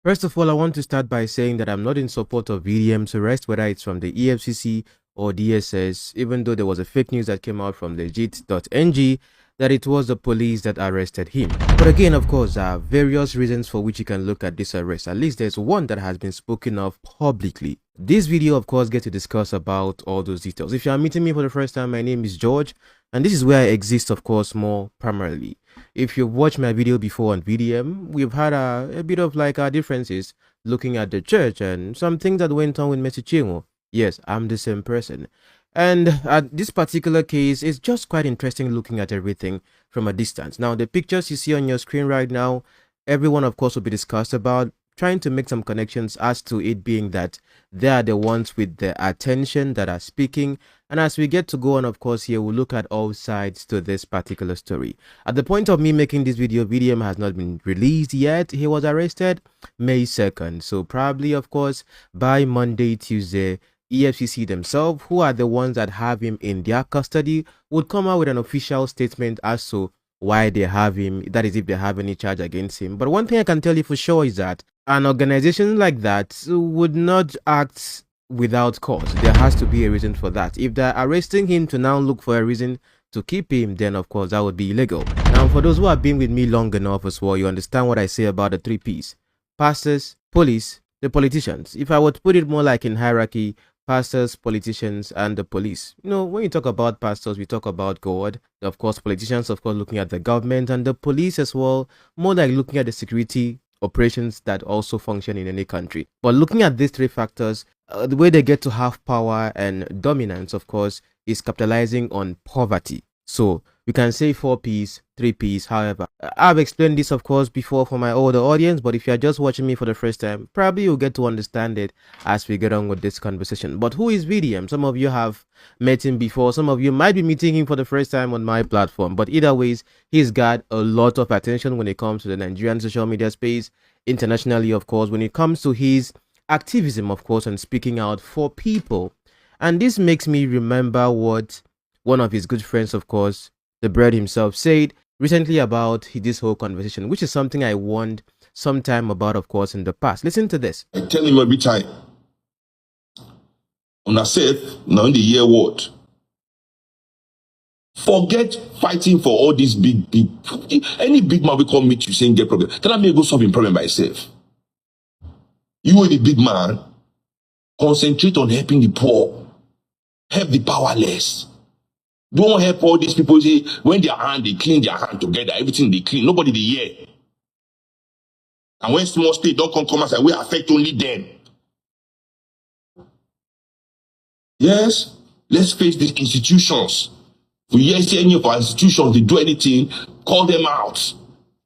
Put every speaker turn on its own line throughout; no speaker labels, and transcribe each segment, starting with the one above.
First of all, I want to start by saying that I'm not in support of VDM's arrest, whether it's from the EFCC or DSS, even though there was a fake news that came out from legit.ng that it was the police that arrested him. But again, of course, there are various reasons for which you can look at this arrest. At least there's one that has been spoken of publicly. This video, of course, gets to discuss about all those details. If you are meeting me for the first time, my name is George, and this is where I exist, of course, more primarily. If you've watched my video before on VDM, we've had a bit of like our differences looking at the church and some things that went on with Messi Chingo. Yes, I'm the same person. And at this particular case, it's just quite interesting looking at everything from a distance. Now, the pictures you see on your screen right now, everyone, of course, will be discussed about, trying to make some connections as to it being that they are the ones with the attention that are speaking. And as we get to go on, of course, here we'll look at all sides to this particular story. At the point of me making this video, VDM has not been released yet. He was arrested May 2nd. So probably, of course, by Monday, Tuesday, EFCC themselves, who are the ones that have him in their custody, would come out with an official statement as to why they have him, that is if they have any charge against him. But one thing I can tell you for sure is that an organization like that would not act without cause. There has to be a reason for that. If they're arresting him to now look for a reason to keep him, then of course that would be illegal. Now, for those who have been with me long enough as well, you understand what I say about the 3 Ps: pastors, police, the politicians. If I were to put it more like in hierarchy, pastors, politicians, and the police. You know, when you talk about pastors, we talk about God. Of course, politicians, of course, looking at the government, and the police as well, more like looking at the security operations that also function in any country. But looking at these 3 factors, the way they get to have power and dominance, of course, is capitalizing on poverty. So you can say 4 Ps, 3 Ps, however. I've explained this, of course, before for my older audience, but if you're just watching me for the first time, probably you'll get to understand it as we get on with this conversation. But who is VDM? Some of you have met him before. Some of you might be meeting him for the first time on my platform. But either ways, he's got a lot of attention when it comes to the Nigerian social media space, internationally, of course, when it comes to his activism, of course, and speaking out for people. And this makes me remember what one of his good friends, of course, the Bread himself, said recently about this whole conversation, which is something I warned some time about, of course, in the past. Listen to this.
I tell him every time, on a safe, now in the year what? Forget fighting for all these big, any big man will come meet you saying get problem. Tell me go solve him problem by yourself. You are the big man. Concentrate on helping the poor. Help the powerless. Don't help all these people. Say when their hand, they clean their hand together. Everything they clean. Nobody they hear. And when small state don't come and say, we affect only them. Yes, let's face these institutions. If we see any of our institutions, they do anything, call them out.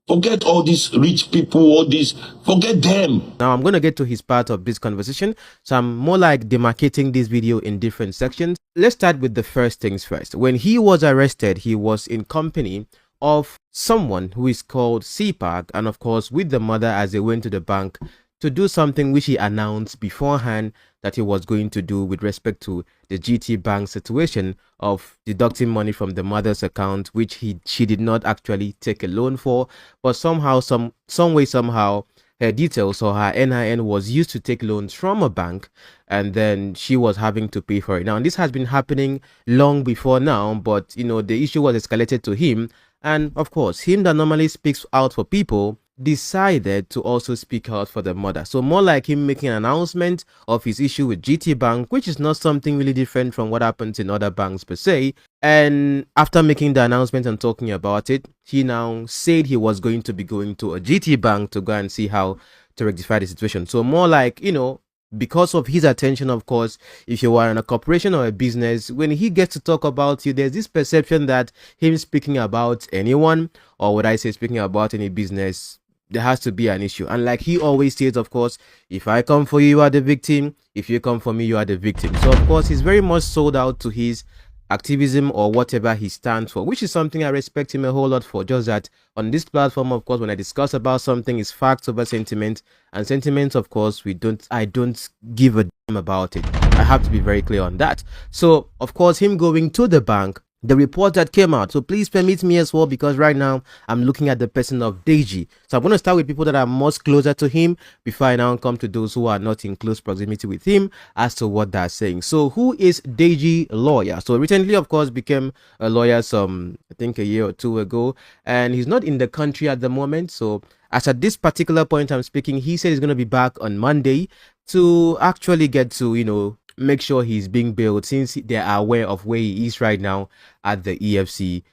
Forget all these rich people, all these, forget them.
Now, I'm going to get to his part of this conversation. So I'm more like demarcating this video in different sections. Let's start with the first things first. When he was arrested, he was in company of someone who is called CPAC, and of course with the mother as they went to the bank to do something which he announced beforehand that he was going to do with respect to the GT Bank situation of deducting money from the mother's account, which she did not actually take a loan for, but somehow, some way, somehow, her details or her NIN was used to take loans from a bank, and then she was having to pay for it. Now, this has been happening long before now, but you know, the issue was escalated to him, and of course, him that normally speaks out for people decided to also speak out for the mother. So more like him making an announcement of his issue with GT Bank, which is not something really different from what happens in other banks per se. And after making the announcement and talking about it, he now said he was going to be going to a GT Bank to go and see how to rectify the situation. So more like, you know, because of his attention, of course, if you are in a corporation or a business, when he gets to talk about you, there's this perception that him speaking about anyone, or would I say speaking about any business, there has to be an issue. And like he always says, of course, if I come for you, you are the victim. If you come for me, you are the victim. So of course, he's very much sold out to his activism or whatever he stands for, which is something I respect him a whole lot for. Just that on this platform, of course, when I discuss about something, it's facts over sentiment, and sentiments, of course, I don't give a damn about it. I have to be very clear on that. So of course, him going to the bank the report that came out. So please permit me as well, because right now I'm looking at the person of Deji. So I'm going to start with people that are most closer to him before I now come to those who are not in close proximity with him as to what they're saying. So who is Deji Lawyer? So recently, of course, became a lawyer I think a year or two ago, and he's not in the country at the moment. So as at this particular point I'm speaking, he said he's going to be back on Monday to actually get to, make sure he's being bailed, since they are aware of where he is right now at the EFCC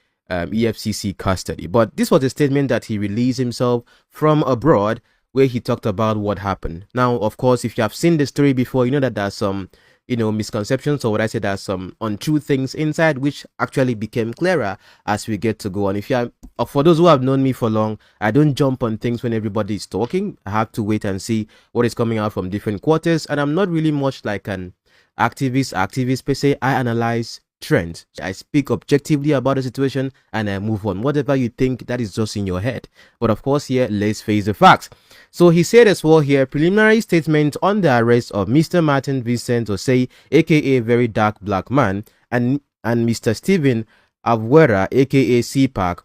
custody. But this was a statement that he released himself from abroad, where he talked about what happened. Now, of course, if you have seen the story before, you know that there's some misconceptions, or what I said, there's some untrue things inside, which actually became clearer as we get to go on. If you are, for those who have known me for long, I don't jump on things when everybody is talking. I have to wait and see what is coming out from different quarters, and I'm not really much like an activist per se. I analyze trends. I speak objectively about the situation and I move on. Whatever you think, that is just in your head. But of course, here, let's face the facts. So he said as well here, preliminary statement on the arrest of Mr. Martin Vincent Osei, aka Very Dark Black Man, and Mr. Stephen Avwera, aka CPAC,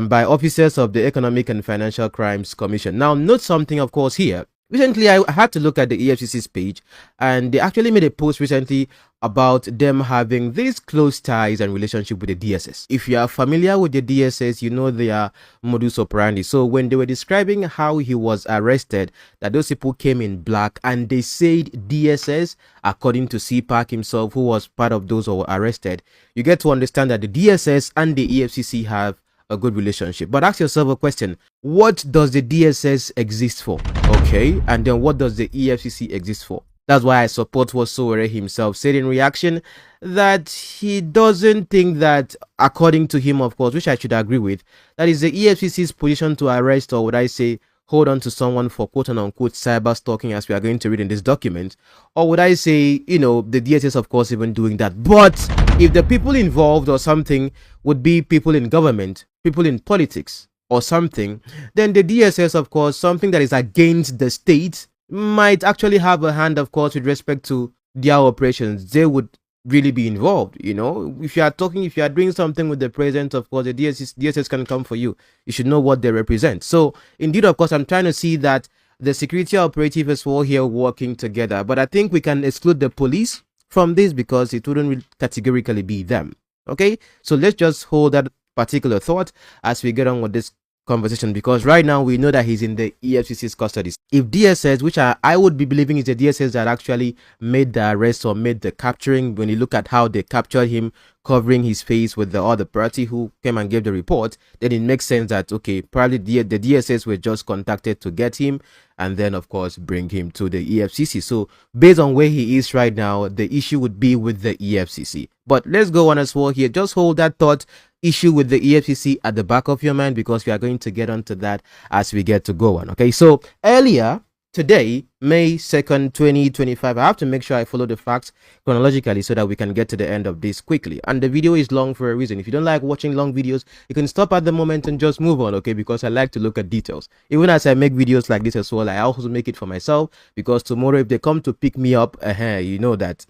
by officers of the Economic and Financial Crimes Commission. Now, note something, of course, here. Recently, I had to look at the EFCC's page, and they actually made a post recently about them having these close ties and relationship with the DSS. If you are familiar with the DSS, you know their modus operandi. So when they were describing how he was arrested, that those people came in black, and they said DSS, according to CPAC himself, who was part of those who were arrested, you get to understand that the DSS and the EFCC have a good relationship. But ask yourself a question: what does the DSS exist for? Okay, and then what does the EFCC exist for? That's why I support what Sowore himself said in reaction, that he doesn't think that, according to him, of course, which I should agree with, that is the EFCC's position to arrest, or would I say hold on to someone for quote unquote cyber stalking, as we are going to read in this document, or would I say, the DSS, of course, even doing that. But if the people involved or something would be people in government, people in politics or something, then the DSS, of course, something that is against the state, might actually have a hand, of course, with respect to their operations. They would really be involved. If you are doing something with the president, of course, the DSS can come for you. You should know what they represent. So indeed, of course, I'm trying to see that the security operative as well here working together. But I think we can exclude the police from this, because it wouldn't really categorically be them. Okay, so let's just hold that particular thought as we get on with this conversation, because right now we know that he's in the EFCC's custody. If DSS, which I would be believing is the DSS that actually made the arrest or made the capturing, when you look at how they captured him covering his face with the other party who came and gave the report, then it makes sense that, okay, probably the DSS were just contacted to get him and then, of course, bring him to the EFCC. So based on where he is right now, the issue would be with the EFCC. But let's go on as well here. Just hold that thought, issue with the EFCC, at the back of your mind, because we are going to get onto that as we get to go on. Okay, so earlier today, May 2nd, 2025, I have to make sure I follow the facts chronologically so that we can get to the end of this quickly. And the video is long for a reason. If you don't like watching long videos, you can stop at the moment and just move on, okay? Because I like to look at details. Even as I make videos like this as well, I also make it for myself, because tomorrow if they come to pick me up, you know that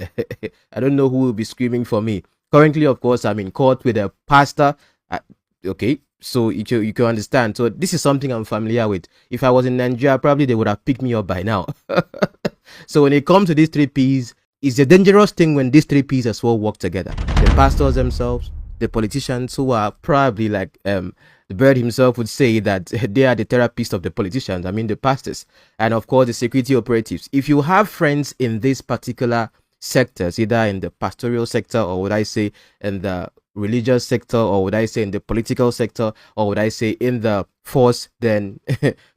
I don't know who will be screaming for me. Currently, of course, I'm in court with a pastor. Okay, so you can understand. So this is something I'm familiar with. If I was in Nigeria, probably they would have picked me up by now. So when it comes to these three P's, it's a dangerous thing when these three P's as well work together. The pastors themselves, the politicians, who are probably like the bird himself would say that they are the therapists of the politicians. I mean the pastors, and of course the security operatives. If you have friends in this particular sectors, either in the pastoral sector, or would I say in the religious sector, or would I say in the political sector, or would I say in the force, then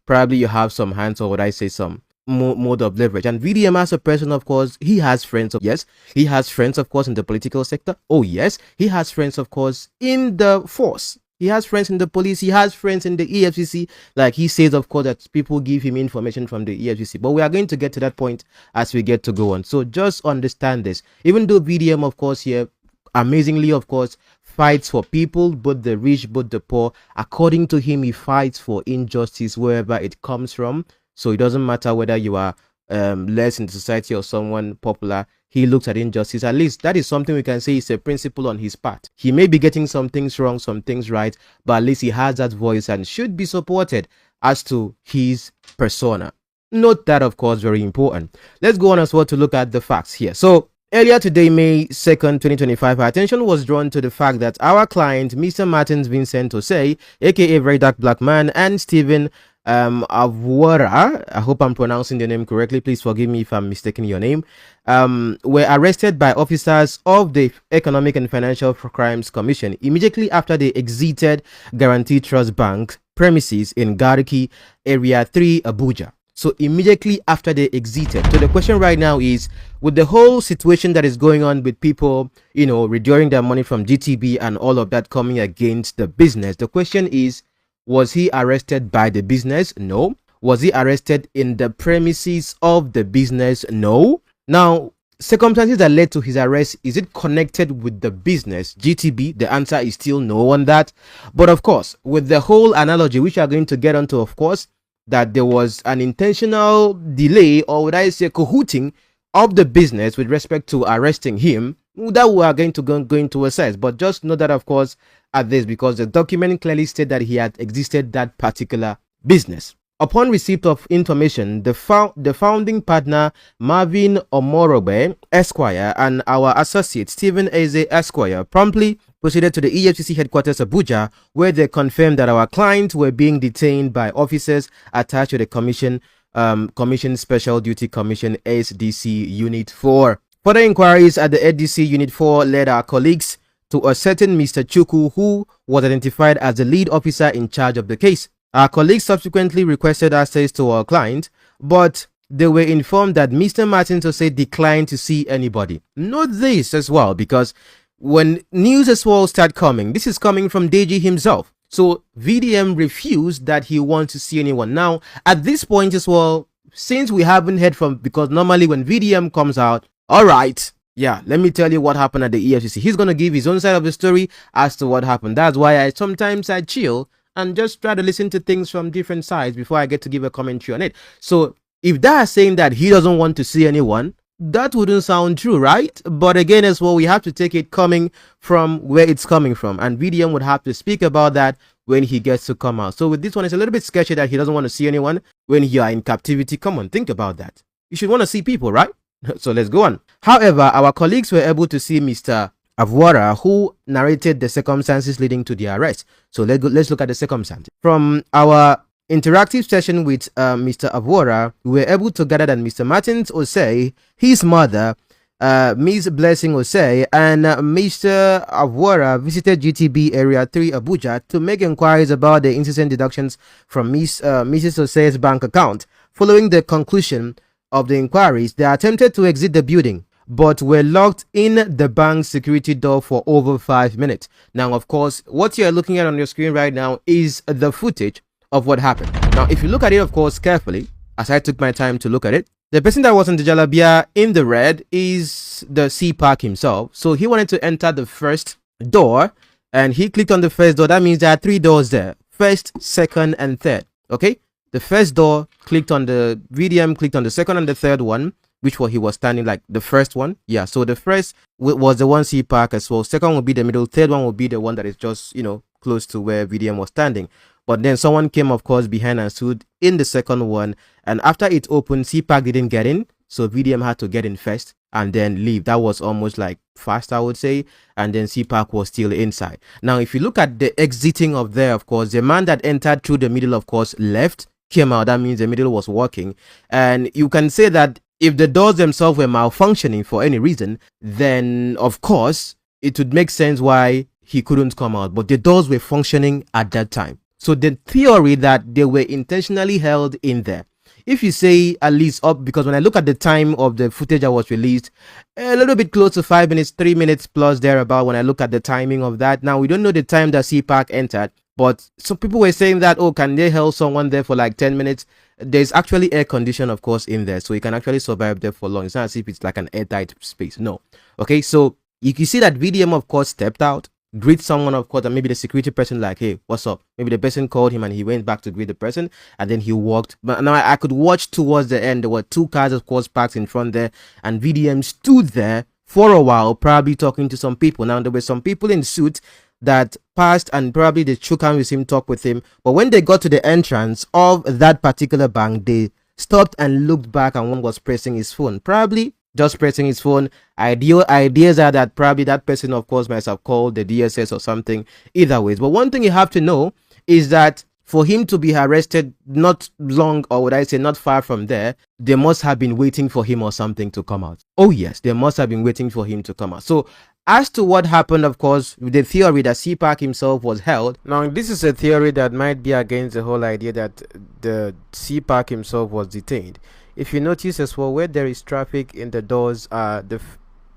probably you have some hands, or would I say some mode of leverage. And VDM as a person, of course, he has friends. Yes, he has friends, of course, in the political sector. Oh yes, he has friends, of course, in the force. He has friends in the police. He has friends in the EFCC. Like he says, of course, that people give him information from the EFCC. But we are going to get to that point as we get to go on. So just understand this. Even though VDM, of course, here, amazingly, of course, fights for people, both the rich, both the poor. According to him, he fights for injustice wherever it comes from. So it doesn't matter whether you are less in the society or someone popular. he looks at injustice. At least that is something we can say is a principle on his part. He may be getting some things wrong, some things right, but at least he has that voice and should be supported as to his persona. Note that, of course, very important. Let's go on as well to look at the facts here. So earlier today, May 2nd, 2025, our attention was drawn to the fact that our client, Mr. Martins Vincent Osei, aka Very Dark Black Man, and Stephen Avwara, I hope I'm pronouncing the name correctly, please forgive me if I'm mistaking your name, were arrested by officers of the Economic and Financial Crimes Commission immediately after they exited Guarantee Trust Bank premises in Gariki, Area 3, Abuja. So immediately after they exited. So the question right now is, with the whole situation that is going on with people, withdrawing their money from GTB and all of that coming against the business, the question is, was he arrested by the business? No. Was he arrested in the premises of the business? No. Now, circumstances that led to his arrest, is it connected with the business, GTB? The answer is still no on that. But of course, with the whole analogy, which we are going to get onto, of course, that there was an intentional delay, or would I say cahooting, of the business with respect to arresting him, that we are going to assess. But just know that, of course, at this, because the document clearly stated that he had existed that particular business. Upon receipt of information, the founding partner Marvin Omorobe Esquire and our associate Stephen Eze Esquire promptly proceeded to the EFCC headquarters Abuja, where they confirmed that our clients were being detained by officers attached to the Commission Special Duty Commission SDC Unit 4. Further inquiries at the SDC Unit 4 led our colleagues to a certain Mr. Chuku, who was identified as the lead officer in charge of the case. Our colleagues subsequently requested access to our client, but they were informed that Mr. Martins Osei declined to see anybody. Note this as well, because when news as well start coming, this is coming from Deji himself. So VDM refused that he wants to see anyone. Now, at this point as well, since we haven't heard from, because normally when VDM comes out, all right, yeah, let me tell you what happened at the EFCC. He's going to give his own side of the story as to what happened. That's why sometimes I chill and just try to listen to things from different sides before I get to give a commentary on it. So if they are saying that he doesn't want to see anyone, that wouldn't sound true, right? But again, as well, we have to take it coming from where it's coming from. And VDM would have to speak about that when he gets to come out. So with this one, it's a little bit sketchy that he doesn't want to see anyone when you are in captivity. Come on, think about that. You should want to see people, right? So let's go on. However, our colleagues were able to see Mr. Avwara, who narrated the circumstances leading to the arrest. So let's look at the circumstances. From our interactive session with Mr. Avwara, we were able to gather that Mr. Martins Osei, his mother, Ms. Blessing Osei, and Mr. Avwara visited GTB Area 3 Abuja to make inquiries about the incessant deductions from Mrs. Osei's bank account. Following the conclusion of the inquiries, they attempted to exit the building, but were locked in the bank's security door for over 5 minutes. Now, of course, what you're looking at on your screen right now is the footage of what happened. Now, if you look at it, of course, carefully, as I took my time to look at it, the person that was in the jalabia in the red is the CPAC himself. So he wanted to enter the first door, and he clicked on the first door. That means there are 3 doors there: first, second, and third. Okay, the first door, clicked on the VDM, clicked on the second and the third one, which he was standing like the first one. Yeah, so the first was the one CPAC as well. Second will be the middle. Third one will be the one that is just, close to where VDM was standing. But then someone came, of course, behind and stood in the second one. And after it opened, CPAC didn't get in. So VDM had to get in first and then leave. That was almost like fast, I would say. And then CPAC was still inside. Now, if you look at the exiting of there, of course, the man that entered through the middle, of course, left, came out. That means the middle was working. And you can say that if the doors themselves were malfunctioning for any reason, then, of course, it would make sense why he couldn't come out. But the doors were functioning at that time. So the theory that they were intentionally held in there, if you say at least up, because when I look at the time of the footage that was released, a little bit close to 5 minutes, 3 minutes plus thereabout when I look at the timing of that. Now, we don't know the time that CPAC entered, but some people were saying that, oh, can they hold someone there for like 10 minutes? There's actually air condition, of course, in there, so you can actually survive there for long. It's not as if it's like an airtight space. No. Okay, so you can see that VDM, of course, stepped out. greet someone, of course, and maybe the security person like, hey, what's up? Maybe the person called him and he went back to greet the person, and then he walked. But now I could watch towards the end. There were two cars, of course, parked in front there, and VDM stood there for a while, probably talking to some people. Now there were some people in suits that passed, and probably they shook hands with him, talk with him. But when they got to the entrance of that particular bank, they stopped and looked back, and one was pressing his phone, probably just pressing his phone. Ideas are that probably that person, of course, might have called the DSS or something. Either ways, but one thing you have to know is that for him to be arrested not long, or would I say not far from there, they must have been waiting for him or something to come out. Oh yes, they must have been waiting for him to come out. So as to what happened, of course, with the theory that CPAC himself was held. Now, this is a theory that might be against the whole idea that the CPAC himself was detained. If you notice as well, where there is traffic in the doors, the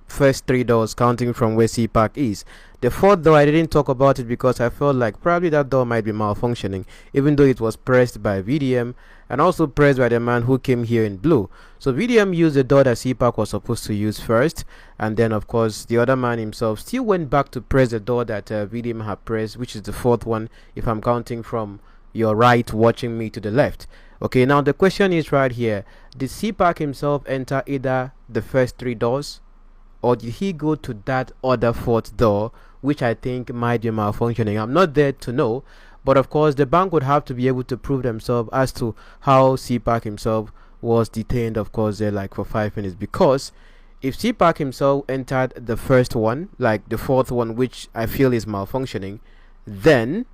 first three doors counting from where CPAC is. The fourth door, I didn't talk about it because I felt like probably that door might be malfunctioning, even though it was pressed by VDM and also pressed by the man who came here in blue. So VDM used the door that CPAC was supposed to use first, and then of course the other man himself still went back to press the door that VDM had pressed, which is the fourth one if I'm counting from your right watching me to the left. Okay, now the question is right here, did CPAC himself enter either the first three doors, or did he go to that other fourth door, which I think might be malfunctioning? I'm not there to know, but of course the bank would have to be able to prove themselves as to how CPAC himself was detained, of course, there like for 5 minutes. Because if CPAC himself entered the first one, like the fourth one, which I feel is malfunctioning, then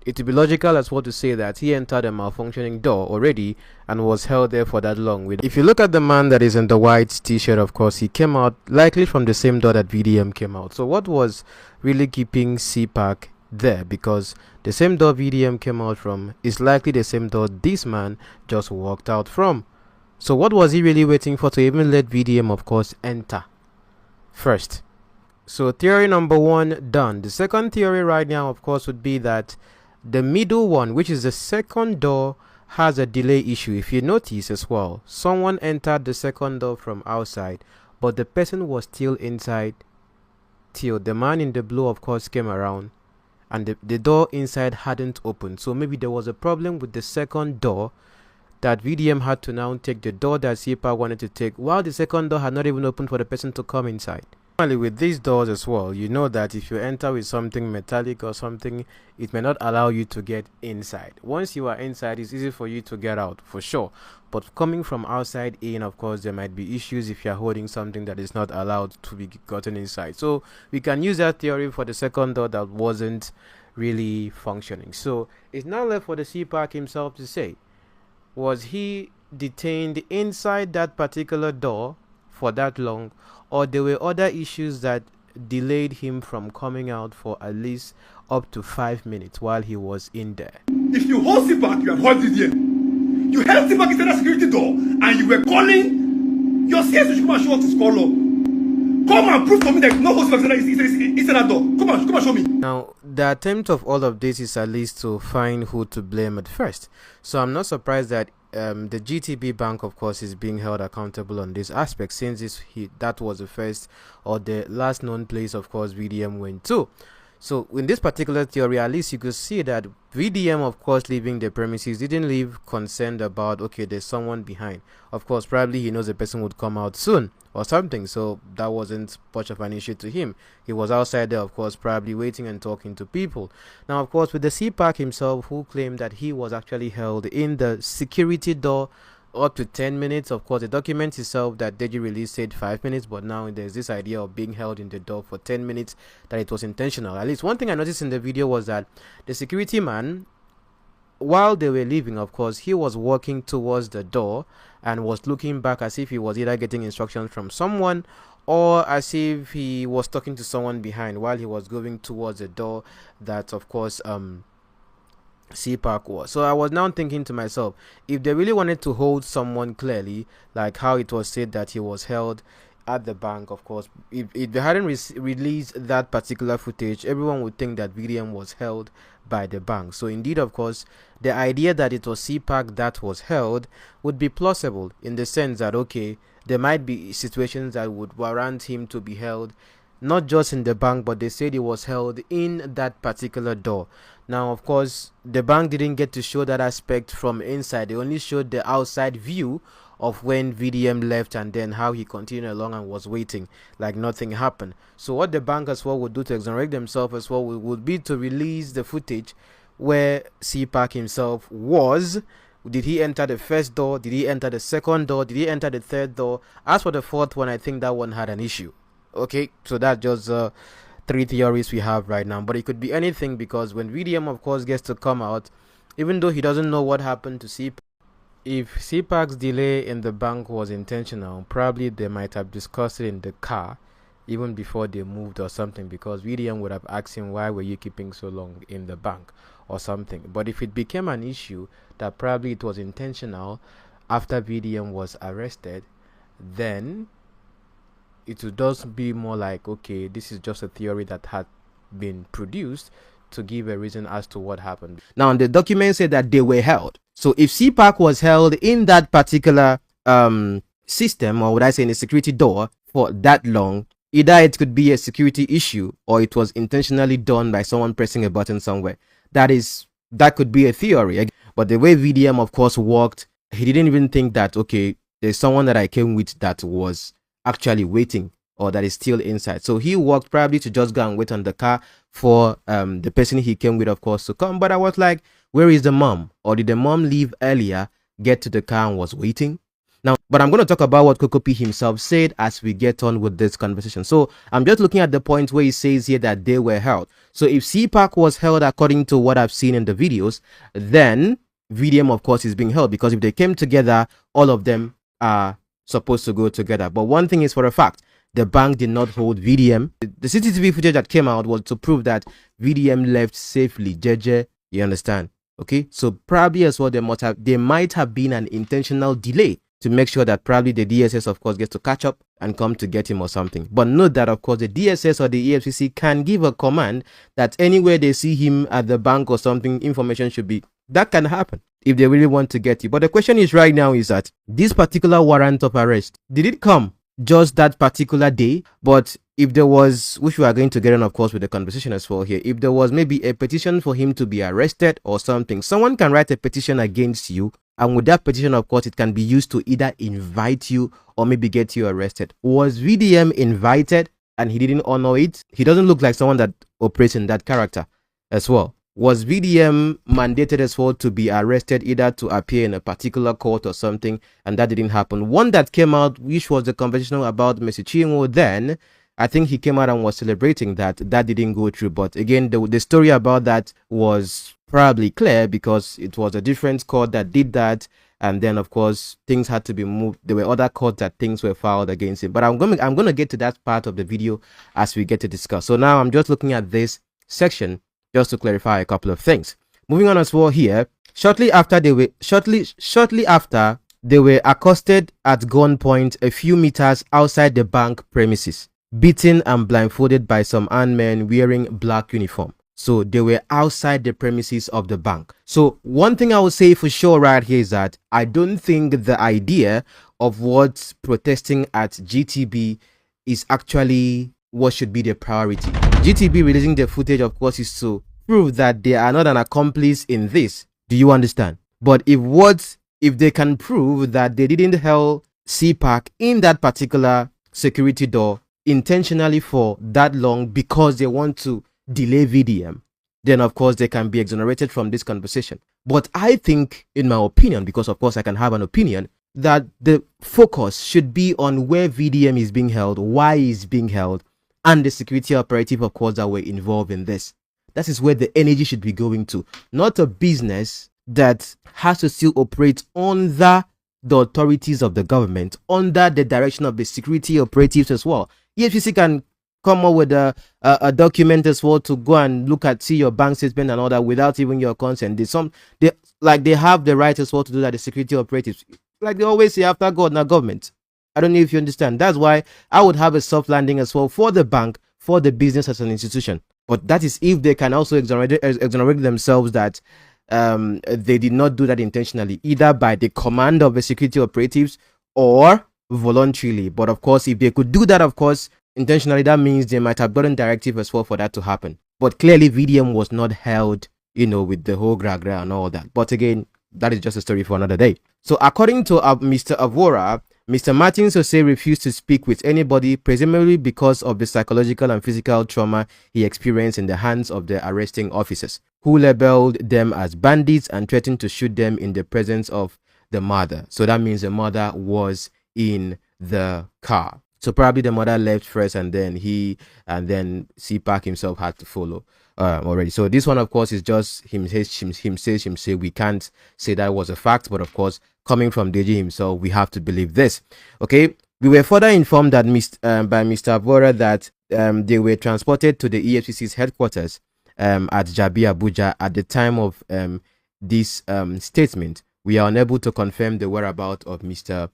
it would be logical as well to say that he entered a malfunctioning door already and was held there for that long. If you look at the man that is in the white t-shirt, of course, he came out likely from the same door that VDM came out. So what was really keeping CPAC there? Because the same door VDM came out from is likely the same door this man just walked out from. So what was he really waiting for to even let VDM, of course, enter first? So theory number one done. The second theory right now, of course, would be that the middle one, which is the second door, has a delay issue. If you notice as well, someone entered the second door from outside, but the person was still inside till the man in the blue, of course, came around, and the door inside hadn't opened. So maybe there was a problem with the second door that VDM had to now take the door that CPAC wanted to take, while the second door had not even opened for the person to come inside. Finally, with these doors as well, you know that if you enter with something metallic or something, it may not allow you to get inside. Once you are inside, it's easy for you to get out, for sure. But coming from outside in, of course, there might be issues if you're holding something that is not allowed to be gotten inside. So we can use that theory for the second door that wasn't really functioning. So it's now left for the CPAC himself to say, was he detained inside that particular door for that long, or there were other issues that delayed him from coming out for at least up to 5 minutes while he was in there?
If you hold CPAC, you have held it here. You held CPAC inside that security door, and you were calling your CS to come and show us his color. Come and prove to me that no hold CPAC inside that door. Come and show me.
Now, the attempt of all of this is at least to find who to blame at first. So I'm not surprised that the GTB Bank, of course, is being held accountable on this aspect, since that was the first or the last known place, of course, VDM went to. So in this particular theory, at least you could see that VDM, of course, leaving the premises, didn't leave concerned about, okay, there's someone behind. Of course, probably he knows the person would come out soon or something, so that wasn't much of an issue to him. He was outside there, of course, probably waiting and talking to people. Now, of course, with the CPAC himself, who claimed that he was actually held in the security door up to 10 minutes. Of course, the document itself that Deji released said 5 minutes, but now there's this idea of being held in the door for 10 minutes, that it was intentional. At least one thing I noticed in the video was that the security man, while they were leaving, of course, he was walking towards the door and was looking back as if he was either getting instructions from someone or as if he was talking to someone behind while he was going towards the door that, of course, CPAC was. So I was now thinking to myself, if they really wanted to hold someone clearly, like how it was said that he was held at the bank, of course, if they hadn't released that particular footage, everyone would think that VDM was held by the bank. So indeed, of course, the idea that it was CPAC that was held would be plausible, in the sense that, okay, there might be situations that would warrant him to be held not just in the bank, but they said it was held in that particular door. Now, of course, the bank didn't get to show that aspect from inside. They only showed the outside view of when VDM left and then how he continued along and was waiting like nothing happened. So what the bank as well would do to exonerate themselves as well would be to release the footage where CPAC himself was. Did he enter the first door? Did he enter the second door? Did he enter the third door? As for the fourth one, I think that one had an issue. Okay, so that's just 3 theories we have right now, but it could be anything, because when VDM of course gets to come out, even though he doesn't know what happened to CPAC, if CPAC's delay in the bank was intentional, probably they might have discussed it in the car even before they moved or something, because VDM would have asked him, why were you keeping so long in the bank or something. But if it became an issue that probably it was intentional after VDM was arrested, then it would just be more like, okay, this is just a theory that had been produced to give a reason as to what happened. Now, the document said that they were held. So if CPAC was held in that particular system, or would I say in a security door, for that long, either it could be a security issue or it was intentionally done by someone pressing a button somewhere. That could be a theory. But the way VDM of course worked, he didn't even think that, okay, there's someone that I came with that was actually waiting or that is still inside. So he walked probably to just go and wait on the car for the person he came with of course to come. But I was like, where is the mom? Or did the mom leave earlier, get to the car and was waiting? Now, but I'm going to talk about what Kokopi himself said as we get on with this conversation. So I'm just looking at the point where he says here that they were held. So if CPAC was held according to what I've seen in the videos, then VDM of course is being held, because if they came together, all of them are supposed to go together. But one thing is for a fact, the bank did not hold VDM. The CCTV footage that came out was to prove that VDM left safely. Jeje, you understand? Okay, so probably as well there might have been an intentional delay to make sure that probably the DSS of course gets to catch up and come to get him or something. But note that of course the DSS or the EFCC can give a command that anywhere they see him at the bank or something, information should be, that can happen if they really want to get you. But the question is right now is that this particular warrant of arrest, did it come just that particular day? But if there was, which we are going to get on of course with the conversation as well here, if there was maybe a petition for him to be arrested or something, someone can write a petition against you, and with that petition of course it can be used to either invite you or maybe get you arrested. Was VDM invited and he didn't honor it? He doesn't look like someone that operates in that character as well. Was VDM mandated as well to be arrested, either to appear in a particular court or something, and that didn't happen? One that came out, which was the conversation about Mr. Chinwo, then I think he came out and was celebrating that didn't go through. But again, the story about that was probably clear because it was a different court that did that, and then of course things had to be moved. There were other courts that things were filed against him. But I'm gonna get to that part of the video as we get to discuss. So now I'm just looking at this section just to clarify a couple of things. Moving on as well here, shortly after they were accosted at gunpoint a few meters outside the bank premises, beaten and blindfolded by some armed men wearing black uniform. So they were outside the premises of the bank. So one thing I will say for sure right here is that I don't think the idea of what protesting at GTB is actually what should be the priority. GTB releasing the footage of course is to prove that they are not an accomplice in this. Do you understand? But if they can prove that they didn't hold CPAC in that particular security door intentionally for that long because they want to delay VDM, then of course they can be exonerated from this conversation. But I think, in my opinion, because of course I can have an opinion, that the focus should be on where VDM is being held, why it's being held, and the security operative of course that were involved in this. That is where the energy should be going to, not a business that has to still operate under the authorities of the government, under the direction of the security operatives as well. EFCC can come up with a document as well to go and see your bank statement and all that without even your consent. They have the right as well to do that, the security operatives. Like they always say, after God, not government. I don't know if you understand. That's why I would have a soft landing as well for the bank, for the business as an institution. But that is if they can also exonerate themselves that they did not do that intentionally, either by the command of the security operatives or voluntarily. But of course, if they could do that, of course, intentionally, that means they might have gotten directive as well for that to happen. But clearly, VDM was not held, with the whole gragra and all that. But again, that is just a story for another day. So according to Mr. Avora, Mr. Martins Osei refused to speak with anybody, presumably because of the psychological and physical trauma he experienced in the hands of the arresting officers, who labeled them as bandits and threatened to shoot them in the presence of the mother. So that means the mother was in the car. So probably the mother left first, and then CPAC himself had to follow already. So this one, of course, is just him say. We can't say that was a fact, but of course, coming from DG himself, we have to believe this. Okay, we were further informed that by Mr. Avora that they were transported to the EFCC's headquarters at Jabi, Abuja at the time of this statement. We are unable to confirm the whereabouts of Mrs.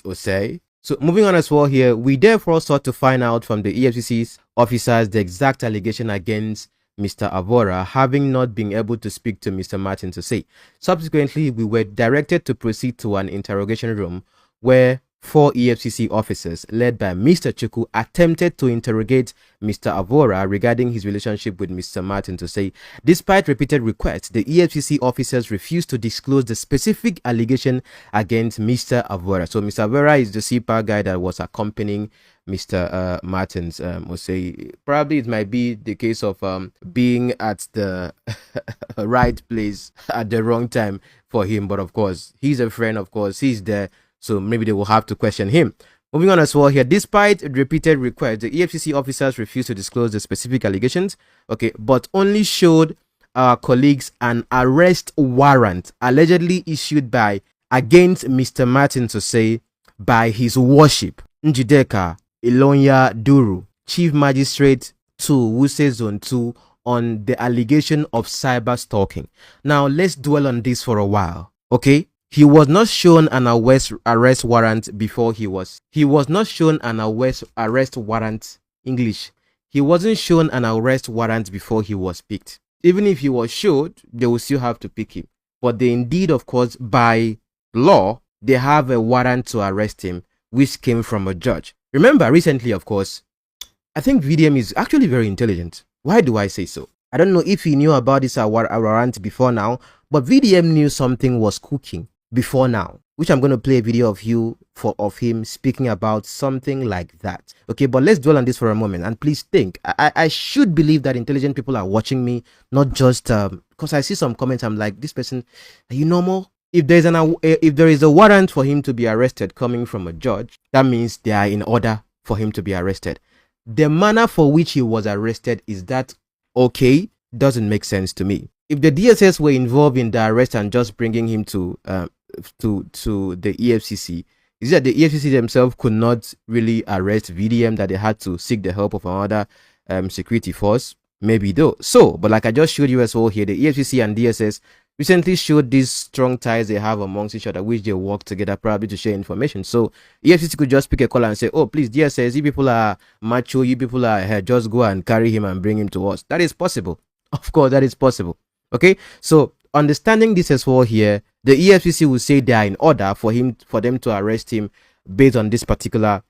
Osei. So moving on as well here, we therefore sought to find out from the EFCC's officers the exact allegation against Mr. Avora, having not been able to speak to Mr. Martin Osei. Subsequently, we were directed to proceed to an interrogation room where 4 EFCC officers led by Mr. Chuku attempted to interrogate Mr. Avora regarding his relationship with Mr. Martin Osei. Despite repeated requests, the EFCC officers refused to disclose the specific allegation against Mr. Avora. So Mr. Avora is the CPA guy that was accompanying Mr. Martins Osei. Probably it might be the case of being at the right place at the wrong time for him, but of course he's a friend, of course he's there, so maybe they will have to question him. Moving on as well here, despite repeated requests, the EFCC officers refused to disclose the specific allegations, okay, but only showed our colleagues an arrest warrant allegedly issued against Mr. Martin Osei by his worship Njideka Ilonya Duru, Chief Magistrate 2, Wuse Zone 2, on the allegation of cyber stalking. Now, let's dwell on this for a while, okay? He was not shown an arrest warrant before he was not shown an arrest warrant. English. He wasn't shown an arrest warrant before he was picked. Even if he was showed, they will still have to pick him. But they indeed, of course, by law, they have a warrant to arrest him, which came from a judge. Remember, recently, of course, I think VDM is actually very intelligent. Why do I say so? I don't know if he knew about this warrant before now, but VDM knew something was cooking before now, which I'm going to play a video of him speaking about something like that. Okay, but let's dwell on this for a moment, and please think. I should believe that intelligent people are watching me, not just because I see some comments. I'm like, this person, are you normal? If there is a warrant for him to be arrested coming from a judge, that means they are in order for him to be arrested. The manner for which he was arrested, is that okay? Doesn't make sense to me. If the DSS were involved in the arrest and just bringing him to the EFCC, is that the EFCC themselves could not really arrest VDM, that they had to seek the help of another security force? Maybe though. So, but like I just showed you as well here, the EFCC and DSS recently showed these strong ties they have amongst each other, which they work together probably to share information. So EFCC could just pick a call and say, oh, please, DSS, you people are macho, you people are here, just go and carry him and bring him to us. That is possible. Of course, that is possible. Okay, so understanding this as well here, the EFCC will say they are in order for them to arrest him based on this particular,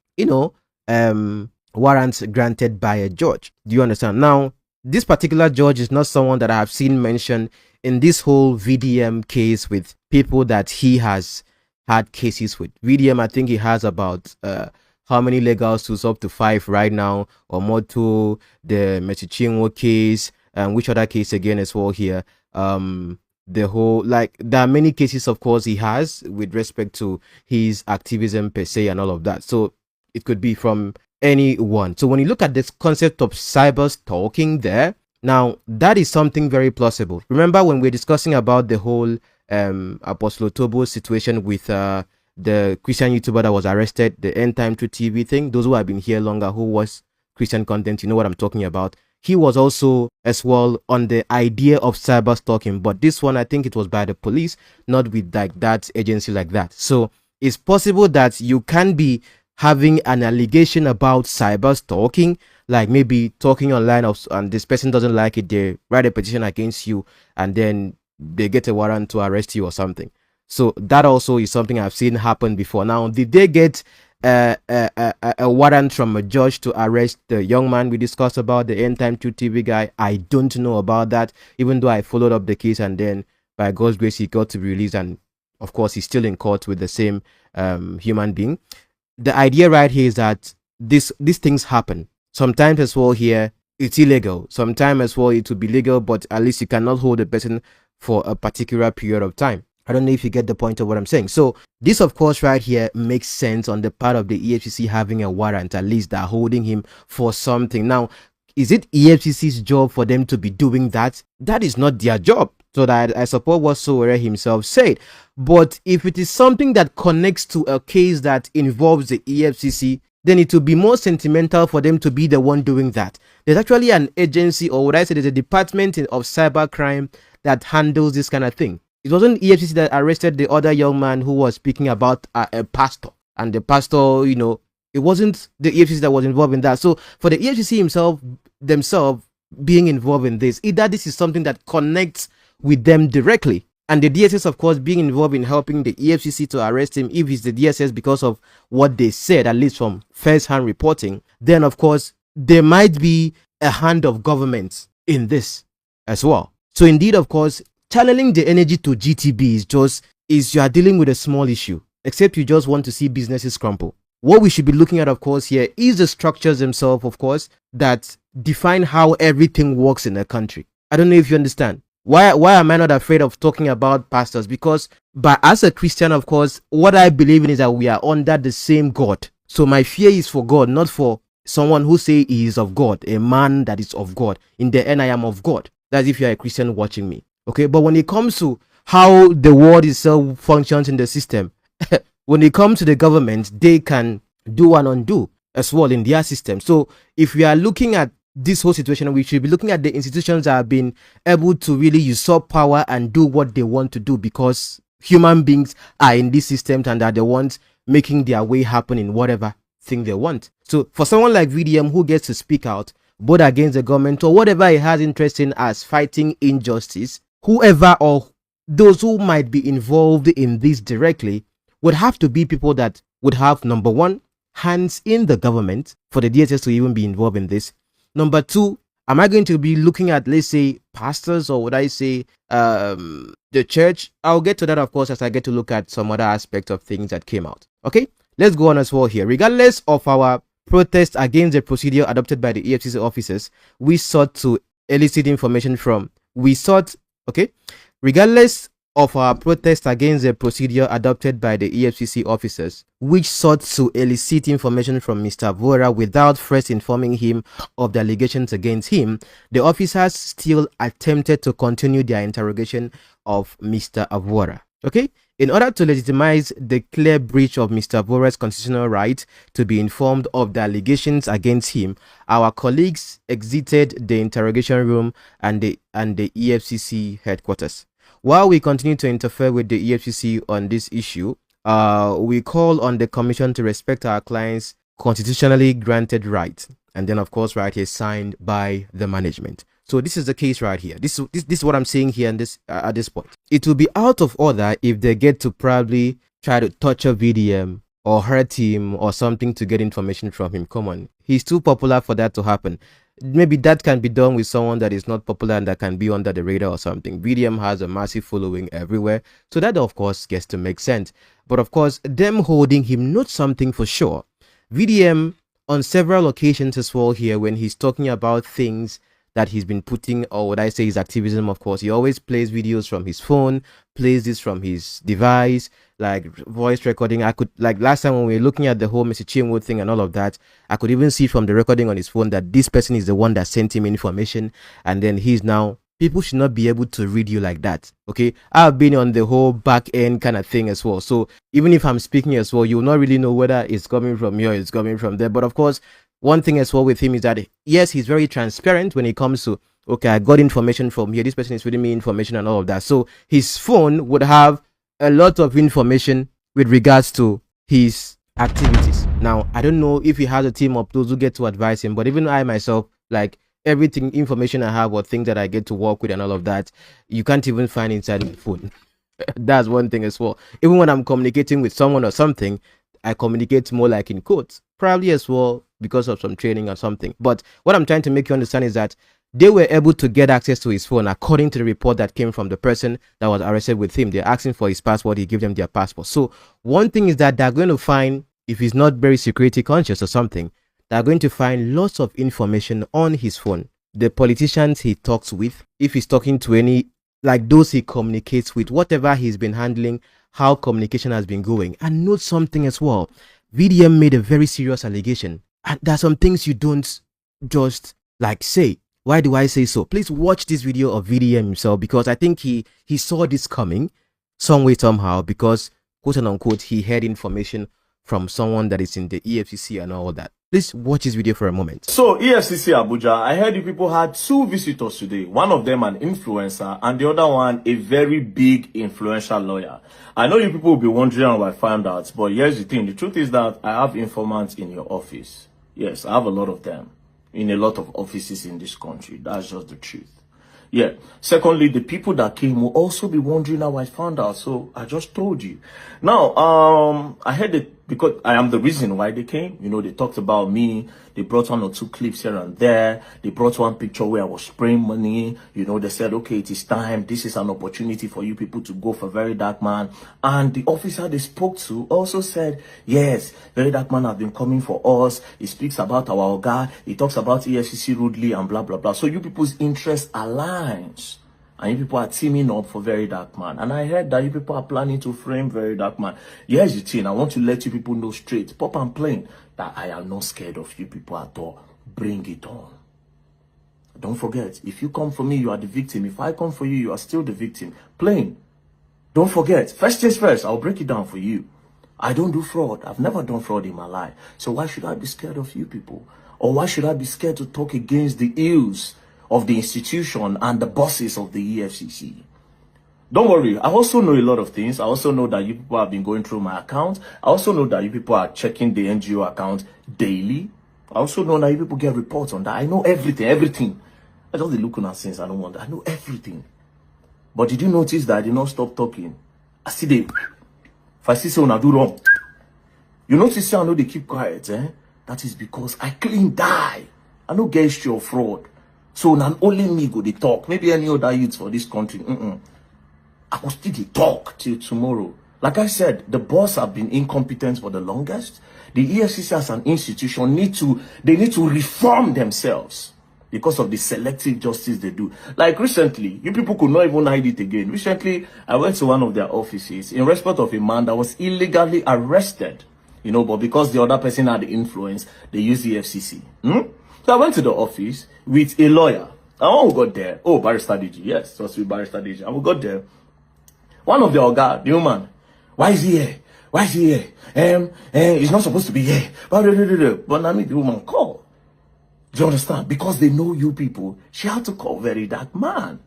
warrants granted by a judge. Do you understand? Now, this particular judge is not someone that I have seen mentioned in this whole VDM case with people that he has had cases with. VDM, I think he has about how many legal suits, up to 5 right now, or more, to the Mechichinwo case. Which other case again as well here? The whole, like, there are many cases, of course, he has with respect to his activism per se and all of that. So it could be from anyone. So when you look at this concept of cyber stalking there, now that is something very plausible. Remember when we're discussing about the whole Apostle Tobo situation with the Christian YouTuber that was arrested, the End Time True TV thing? Those who have been here longer, who watch Christian content, you know what I'm talking about. He was also as well on the idea of cyber stalking, but this one, I think it was by the police, not with like that agency like that. So it's possible that you can be having an allegation about cyber stalking, like maybe talking online and this person doesn't like it, they write a petition against you and then they get a warrant to arrest you or something. So that also is something I've seen happen before. Now, did they get a warrant from a judge to arrest the young man we discussed about, the End Time 2 TV guy. I don't know about that, even though I followed up the case, and then by God's grace he got to be released, and of course he's still in court with the same human being. The idea right here is that these things happen. Sometimes as well here it's illegal. Sometimes as well it will be legal, but at least you cannot hold a person for a particular period of time. I don't know if you get the point of what I'm saying. So this, of course, right here makes sense on the part of the EFCC having a warrant, at least they're holding him for something. Now, is it EFCC's job for them to be doing that? That is not their job. So that I support what Sowore himself said. But if it is something that connects to a case that involves the EFCC, then it will be more sentimental for them to be the one doing that. There's actually an agency, or what I say, there's a department of cybercrime that handles this kind of thing. It wasn't EFCC that arrested the other young man who was speaking about a pastor. And the pastor, you know, it wasn't the EFCC that was involved in that. So for the EFCC themselves being involved in this, either this is something that connects with them directly, and the DSS, of course, being involved in helping the EFCC to arrest him, if it's the DSS because of what they said, at least from first-hand reporting, then of course there might be a hand of government in this as well. So indeed, of course, channeling the energy to GTB is you are dealing with a small issue, except you just want to see businesses crumble. What we should be looking at, of course, here is the structures themselves, of course, that define how everything works in a country. I don't know if you understand. Why am I not afraid of talking about pastors? Because as a Christian, of course, what I believe in is that we are under the same God. So my fear is for God, not for someone who say he is of God, a man that is of God. In the end, I am of God. That's if you are a Christian watching me. Okay, but when it comes to how the world itself functions in the system, when it comes to the government, they can do and undo as well in their system. So if we are looking at this whole situation, we should be looking at the institutions that have been able to really usurp power and do what they want to do, because human beings are in these systems and are the ones making their way happen in whatever thing they want. So for someone like VDM who gets to speak out both against the government or whatever he has interest in as fighting injustice, whoever or those who might be involved in this directly would have to be people that would have, number one, hands in the government for the DSS to even be involved in this. Number two, am I going to be looking at, let's say, pastors, or would I say the church? I'll get to that, of course, as I get to look at some other aspects of things that came out. Okay, let's go on as well here. Regardless of our protest against the procedure adopted by the EFCC officers, we sought to elicit information from, regardless of our protest against the procedure adopted by the EFCC officers, which sought to elicit information from Mr. Avora without first informing him of the allegations against him, the officers still attempted to continue their interrogation of Mr. Avora. Okay? In order to legitimize the clear breach of Mr. Avora's constitutional right to be informed of the allegations against him, our colleagues exited the interrogation room and the EFCC headquarters. While we continue to interfere with the EFCC on this issue, we call on the Commission to respect our client's constitutionally granted right. And then, of course, right here, signed by the management. So this is the case right here. This is what I'm saying here at this point. It will be out of order if they get to probably try to torture VDM or hurt him or something to get information from him. Come on. He's too popular for that to happen. Maybe that can be done with someone that is not popular and that can be under the radar or something. VDM has a massive following everywhere, so that of course gets to make sense. But of course, them holding him, not something for sure. VDM on several occasions as well here, when he's talking about things that he's been putting, or what I say is activism, of course, he always plays videos from his phone, plays this from his device, like voice recording. I could, like last time when we were looking at the whole Mr. Chimwood thing and all of that, I could even see from the recording on his phone that this person is the one that sent him information, and then he's now, people should not be able to read you like that. Okay, I've been on the whole back end kind of thing as well, so even if I'm speaking as well, you will not really know whether it's coming from here or it's coming from there. But of course, one thing as well with him is that, yes, he's very transparent when it comes to, okay, I got information from here, this person is feeding me information and all of that. So his phone would have a lot of information with regards to his activities. Now, I don't know if he has a team of those who get to advise him, but even I myself, like everything, information I have or things that I get to work with and all of that, you can't even find inside my phone. That's one thing as well. Even when I'm communicating with someone or something, I communicate more like in quotes, probably as well because of some training or something. But what I'm trying to make you understand is that they were able to get access to his phone according to the report that came from the person that was arrested with him. They're asking for his passport. He gave them their passport. So one thing is that they're going to find, if he's not very security conscious or something, they're going to find lots of information on his phone. The politicians he talks with, if he's talking to any, like those he communicates with, whatever he's been handling, how communication has been going. And note something as well. VDM made a very serious allegation. And there are some things you don't just like say. Why do I say so? Please watch this video of VDM himself, because I think he saw this coming some way, somehow, because quote and unquote, he heard information from someone that is in the EFCC and all that. Please watch this video for a moment.
So, EFCC Abuja, I heard you people had 2 visitors today. One of them an influencer and the other one a very big influential lawyer. I know you people will be wondering how I found out, but here's the thing. The truth is that I have informants in your office. Yes, I have a lot of them in a lot of offices in this country. That's just the truth. Yeah. Secondly, the people that came will also be wondering how I found out. So I just told you. Now, I heard it because I am the reason why they came. You know, they talked about me. They brought 1 or 2 clips here and there. They brought one picture where I was spraying money. You know, they said, okay, it is time. This is an opportunity for you people to go for Very Dark Man. And the officer they spoke to also said, yes, Very Dark Man have been coming for us. He speaks about our Oga. He talks about EFCC rudely and blah, blah, blah. So you people's interest aligns. And you people are teaming up for Very Dark Man. And I heard that you people are planning to frame Very Dark Man. Here's the thing. I want to let you people know straight, pop and plain, that I am not scared of you people at all. Bring it on. Don't forget, if you come for me, you are the victim. If I come for you, you are still the victim. Plain. Don't forget. First things first, I'll break it down for you. I don't do fraud. I've never done fraud in my life. So why should I be scared of you people? Or why should I be scared to talk against the ills of the institution and the bosses of the EFCC? Don't worry, I also know a lot of things. I also know that you people have been going through my account. I also know that you people are checking the NGO account daily. I also know that you people get reports on that. I know everything. I just look at things. I don't want that. I know everything. But did you notice that I did not stop talking? I see they, if I see someone I do wrong, you notice I know they keep quiet, eh? That is because I clean die. I no get history of fraud. So now only me go they talk. Maybe any other youths for this country. I will still talk till tomorrow. Like I said, the boss have been incompetent for the longest. The EFCC as an institution need to reform themselves because of the selective justice they do. Like recently, you people could not even hide it again. Recently, I went to one of their offices in respect of a man that was illegally arrested. You know, but because the other person had the influence, they used the EFCC. So I went to the office with a lawyer. And when we got there, oh, Barrister DG, yes, just with Barrister DG. And we got there. One of the Oga, the human, why is he here? Why is he here? He's not supposed to be here. But now the woman call. Do you understand? Because they know you people, she had to call Very Dark Man.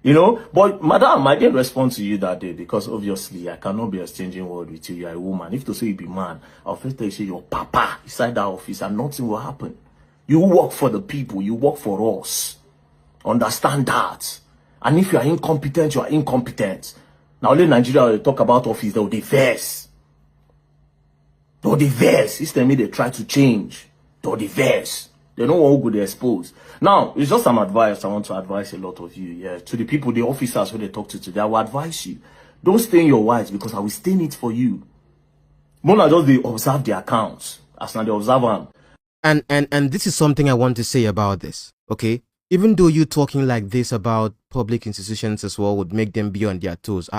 You know, but madam, I didn't respond to you that day because obviously I cannot be exchanging word with you. You're a woman. If to say you be man, I'll first tell you say your papa inside that office and nothing will happen. You work for the people. You work for us. Understand that. And if you are incompetent, you are incompetent. Now, only Nigeria will talk about office, they'll diverse. They'll diverse. Instead, they try to change. They'll diverse. They don't want to go to expose. Now, it's just some advice I want to advise a lot of you. Yeah, to the people, the officers who they talk to today, I will advise you. Don't stain your whites because I will stain it for you. Mona just they observe the accounts. As now they observe them.
And this is something I want to say about this, okay? Even though you talking like this about public institutions as well would make them be on their toes,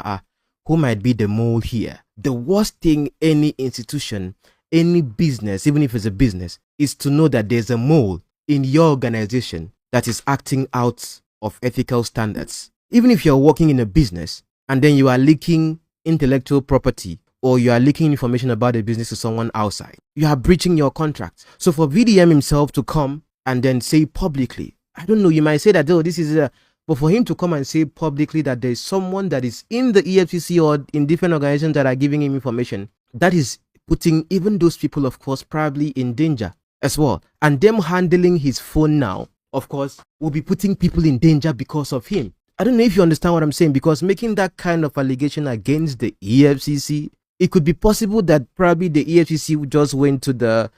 who might be the mole here? The worst thing any institution, any business, even if it's a business, is to know that there's a mole in your organization that is acting out of ethical standards. Even if you're working in a business and then you are leaking intellectual property or you are leaking information about the business to someone outside, you are breaching your contract. So for VDM himself to come and then say publicly, I don't know, you might say that, oh, this is but for him to come and say publicly that there's someone that is in the EFCC or in different organizations that are giving him information, that is putting even those people, of course, probably in danger as well. And them handling his phone now, of course, will be putting people in danger because of him. I don't know if you understand what I'm saying, because making that kind of allegation against the EFCC, it could be possible that probably the EFCC just went to the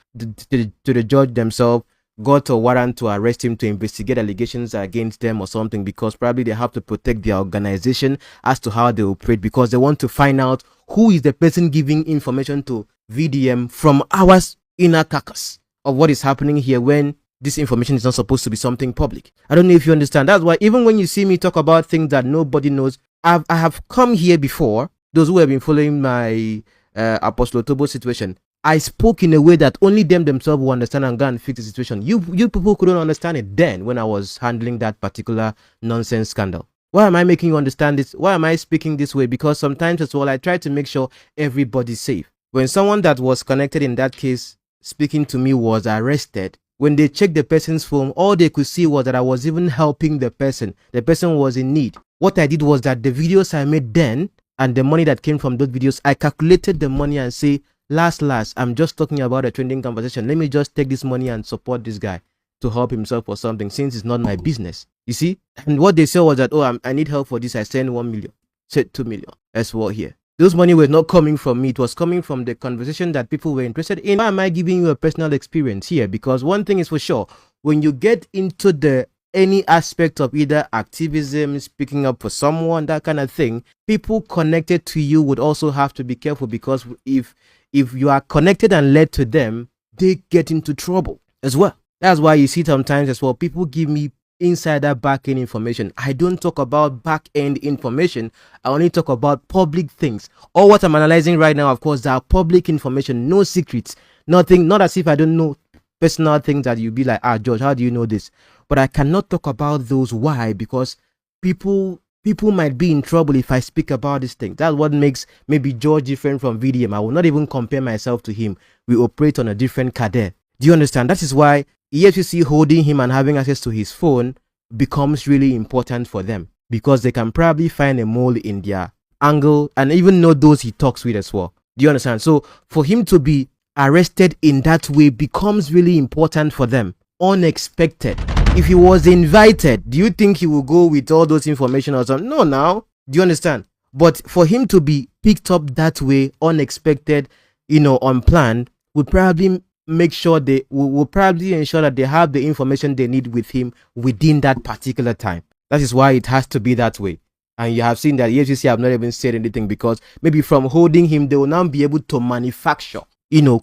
judge themselves, got a warrant to arrest him to investigate allegations against them or something, because probably they have to protect their organization as to how they operate, because they want to find out who is the person giving information to VDM from our inner caucus of what is happening here when this information is not supposed to be something public. I don't know if you understand. That's why even when you see me talk about things that nobody knows, I have come here before. Those who have been following my Apostle Otobo situation, I spoke in a way that only them themselves will understand and go and fix the situation. You people couldn't understand it then when I was handling that particular nonsense scandal. Why am I making you understand this? Why am I speaking this way? Because sometimes as well, I try to make sure everybody's safe. When someone that was connected in that case speaking to me was arrested, when they checked the person's phone, all they could see was that I was even helping the person. The person was in need. What I did was that the videos I made then and the money that came from those videos, I calculated the money and say, last, I'm just talking about a trending conversation. Let me just take this money and support this guy to help himself or something, since it's not my business. You see? And what they said was that, oh, I need help for this. I send 1 million, said 2 million. That's what here. Those money were not coming from me. It was coming from the conversation that people were interested in. Why am I giving you a personal experience here? Because one thing is for sure, when you get into any aspect of either activism, speaking up for someone, that kind of thing, people connected to you would also have to be careful, because if you are connected and led to them, they get into trouble as well. That's why you see sometimes as well, people give me insider back-end information. I don't talk about back-end information. I only talk about public things. All what I'm analyzing right now, of course, they are public information, no secrets, nothing, not as if I don't know personal things that you be like, George, how do you know this? But I cannot talk about those. Why? Because people might be in trouble if I speak about these things. That's what makes maybe George different from VDM. I will not even compare myself to him. We operate on a different cadre. Do you understand? That is why EFCC holding him and having access to his phone becomes really important for them, because they can probably find a mole in their angle and even know those he talks with as well. Do you understand? So for him to be arrested in that way becomes really important for them. Unexpected. If he was invited, do you think he will go with all those information or something? No, now. Do you understand? But for him to be picked up that way, unexpected, unplanned, would probably make sure they will probably ensure that they have the information they need with him within that particular time. That is why it has to be that way. And you have seen that EFCC have not even said anything, because maybe from holding him, they will now be able to manufacture,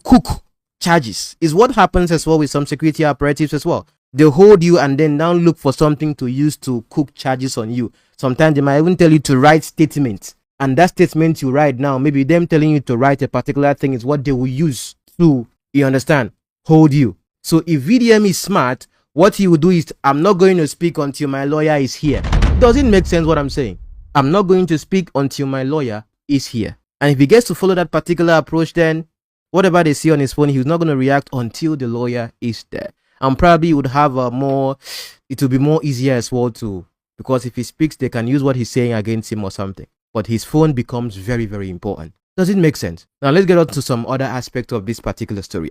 cook charges. Is what happens as well with some security operatives as well. They hold you and then now look for something to use to cook charges on you. Sometimes they might even tell you to write statements. And that statement you write now, maybe them telling you to write a particular thing is what they will use to, you understand, hold you. So if VDM is smart, what he will do is, I'm not going to speak until my lawyer is here. Doesn't make sense what I'm saying. I'm not going to speak until my lawyer is here. And if he gets to follow that particular approach, then whatever they see on his phone, he's not going to react until the lawyer is there. And probably would have it will be more easier as well too, because if he speaks, they can use what he's saying against him or something. But his phone becomes very, very important. Does it make sense? Now let's get on to some other aspect of this particular story.